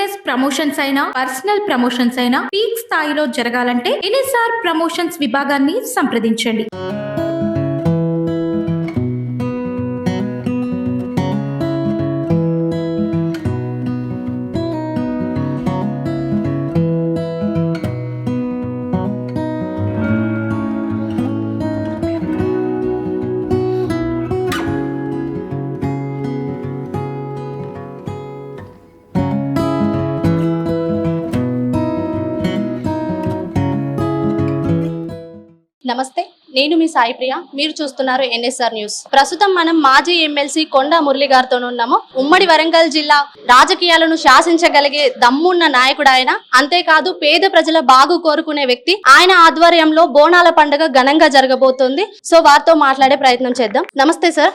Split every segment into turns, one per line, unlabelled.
Business promotions అయినా personal promotions అయినా peak స్థాయిలో జరగాలంటే ఎన్ఎస్ఆర్ ప్రమోషన్స్ విభాగాన్ని సంప్రదించండి.
నమస్తే, నేను మీ సాయి ప్రియ. మీరు చూస్తున్నారు ఎన్ఎస్ఆర్ న్యూస్. ప్రస్తుతం మనం మాజీ ఎమ్మెల్సీ కొండా మురళి గారితో ఉన్నాము. ఉమ్మడి వరంగల్ జిల్లా రాజకీయాలను శాసించగలిగే దమ్మున్న నాయకుడు ఆయన. అంతేకాదు పేద ప్రజల బాగు కోరుకునే వ్యక్తి. ఆయన ఆధ్వర్యంలో బోనాల పండుగ ఘనంగా జరగబోతోంది. సో వారితో మాట్లాడే ప్రయత్నం చేద్దాం. నమస్తే సార్.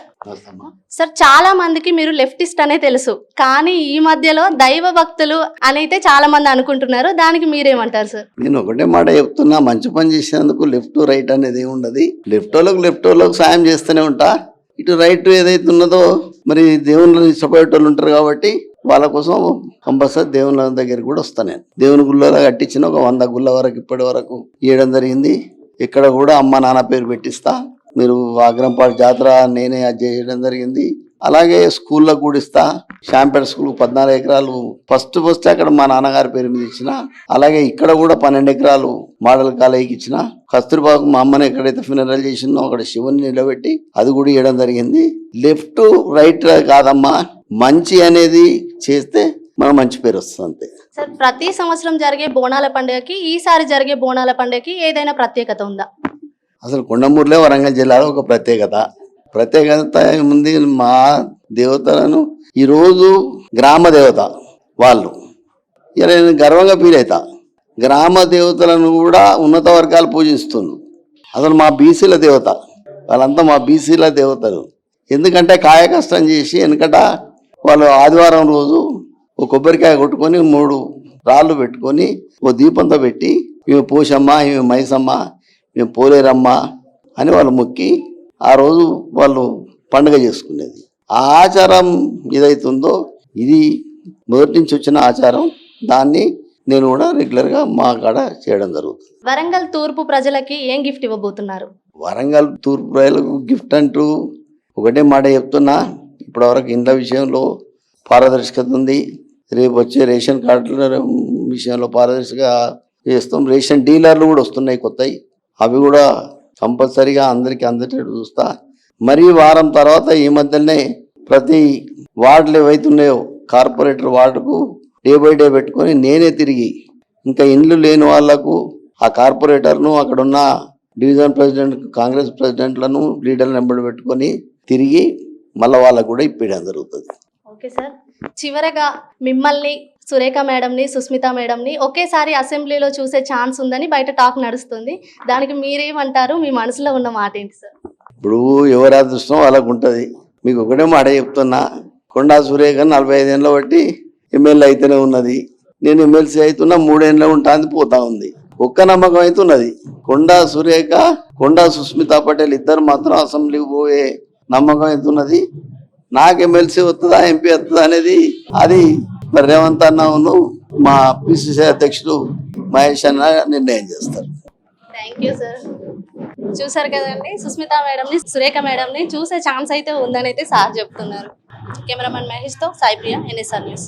సార్, చాలా మందికి మీరు లెఫ్టిస్ట్ అనే తెలుసు, కానీ ఈ మధ్యలో దైవ భక్తులు అనైతే చాలా మంది అనుకుంటున్నారు. దానికి మీరేమంటారు సార్?
నేను ఒకటే మాట చెప్తున్నా, మంచి పని చేసేందుకు లెఫ్ట్ రైట్ అనేది ఏముండదు. లెఫ్ట్ వాళ్ళకు సాయం చేస్తూనే ఉంటా. ఇటు రైట్ ఏదైతే ఉన్నదో మరి దేవుళ్ళని ఇష్టపడేటోళ్ళు ఉంటారు కాబట్టి వాళ్ళ కోసం కంపల్సరీ దేవుళ్ళ దగ్గరికి కూడా వస్తాను. నేను దేవుని గుళ్ళలో కట్టించిన ఒక 100 గుళ్ళ వరకు ఇప్పటి వరకు ఇవ్వడం జరిగింది. ఇక్కడ కూడా అమ్మ నాన్న పేరు పెట్టిస్తా. మీరు ఆగ్రంపాడు జాతర నేనే చేయడం జరిగింది. అలాగే స్కూల్లో కూడా ఇస్తా. షాంపేట స్కూల్ 14 ఎకరాలు ఫస్ట్ అక్కడ మా నాన్నగారి పేరు మీద ఇచ్చిన. అలాగే ఇక్కడ కూడా 12 ఎకరాలు మోడల్ కాలేజీకి ఇచ్చిన. కస్తూర్బాకు మా అమ్మని ఎక్కడైతే ఫ్యూనరల్ చేసిందో అక్కడ శివుని నిలబెట్టి అది కూడా ఇవ్వడం జరిగింది. లెఫ్ట్ రైట్ కాదమ్మా, మంచి అనేది చేస్తే మనం మంచి పేరు వస్తుంది అంతే.
సార్, ప్రతి సంవత్సరం జరిగే బోనాల పండుగకి ఈసారి జరిగే బోనాల పండుగకి ఏదైనా ప్రత్యేకత ఉందా?
అసలు కొండమూరులే వరంగల్ జిల్లాలో ఒక ప్రత్యేకత ఉంది. మా దేవతలను ఈరోజు గ్రామ దేవత వాళ్ళు ఇలా నేను గర్వంగా ఫీల్ అవుతా. గ్రామ దేవతలను కూడా ఉన్నత వర్గాలు పూజిస్తున్నారు. అసలు మా బీసీల దేవత వాళ్ళంతా మా బీసీల దేవతలు. ఎందుకంటే కాయ కష్టం చేసి వెనకట వాళ్ళు ఆదివారం రోజు ఒక కొబ్బరికాయ కొట్టుకొని 3 రాళ్ళు పెట్టుకొని ఓ దీపంతో పెట్టి ఇవి పోషమ్మ, ఇవి మైసమ్మ, మేము పోలేరమ్మ అని వాళ్ళు మొక్కి ఆ రోజు వాళ్ళు పండుగ చేసుకునేది. ఆ ఆచారం ఏదైతుందో ఇది మొదటి నుంచి వచ్చిన ఆచారం. దాన్ని నేను కూడా రెగ్యులర్గా మా కాడ చేయడం జరుగుతుంది.
వరంగల్ తూర్పు ప్రజలకి ఏం గిఫ్ట్ ఇవ్వబోతున్నారు?
వరంగల్ తూర్పు ప్రజలకు గిఫ్ట్ అంటూ ఒకటే మాట చెప్తున్నా. ఇప్పటివరకు ఇండ్ల విషయంలో పారదర్శకత ఉంది. రేపు వచ్చే రేషన్ కార్డుల విషయంలో పారదర్శకంగా చేస్తాం. రేషన్ డీలర్లు కూడా వస్తున్నాయి కొత్తవి. అవి కూడా కంపల్సరీగా అందరికీ అందేటట్టు చూస్తా. మరీ వారం తర్వాత ఈ మధ్యనే ప్రతి వార్డులు ఏవైతున్నాయో కార్పొరేటర్ వార్డుకు డే బై డే పెట్టుకొని నేనే తిరిగి ఇంకా ఇండ్లు లేని వాళ్లకు ఆ కార్పొరేటర్ను అక్కడున్న డివిజన్ ప్రెసిడెంట్, కాంగ్రెస్ ప్రెసిడెంట్లను లీడర్లను వెంబడి పెట్టుకొని తిరిగి మళ్ళీ వాళ్ళకు కూడా ఇప్పించడం జరుగుతుంది.
ఓకే సార్, చివరగా మిమ్మల్ని, సురేఖ మేడంని, సుస్మిత మేడంని ఒకేసారి అసెంబ్లీలో చూసే ఛాన్స్ ఉందని బయట టాక్ నడుస్తుంది. దానికి మీరేమంటారు? మీ మనసులో ఉన్న మాట ఏంటి సార్?
ఇప్పుడు ఎవరి అదృష్టం వాళ్ళకు ఉంటుంది. మీకు ఒకటే మాట చెప్తున్నా, కొండా సురేఖ 45 ఏళ్ళ బట్టి ఎమ్మెల్యే అయితేనే ఉన్నది. నేను ఎమ్మెల్సీ అవుతున్నా 3 ఏళ్ళ ఉంటుంది, పోతా ఉంది. ఒక్క నమ్మకం అవుతున్నది, కొండా సురేఖ, కొండా సుస్మిత పటేల్ ఇద్దరు మాత్రం అసెంబ్లీకి పోయే నమ్మకం అవుతున్నది. నాకు ఎమ్మెల్సీ వస్తుందా, ఎంపీ వస్తుందా అనేది అది మరి రేవంత్ అన్నను మా పిసిసి అధ్యక్షుడు మహేష్ అన్న నిర్ణయం చేస్తారు.
Thank you sir. చూసారు కదండి, సుస్మిత మేడంని, సురేఖ మేడంని చూసే ఛాన్స్ అయితే ఉందని అయితే సార్ చెప్తున్నారు. కెమెరామెన్ మహేష్తో సాయి ప్రియ, ఎన్ఎస్ఆర్ న్యూస్.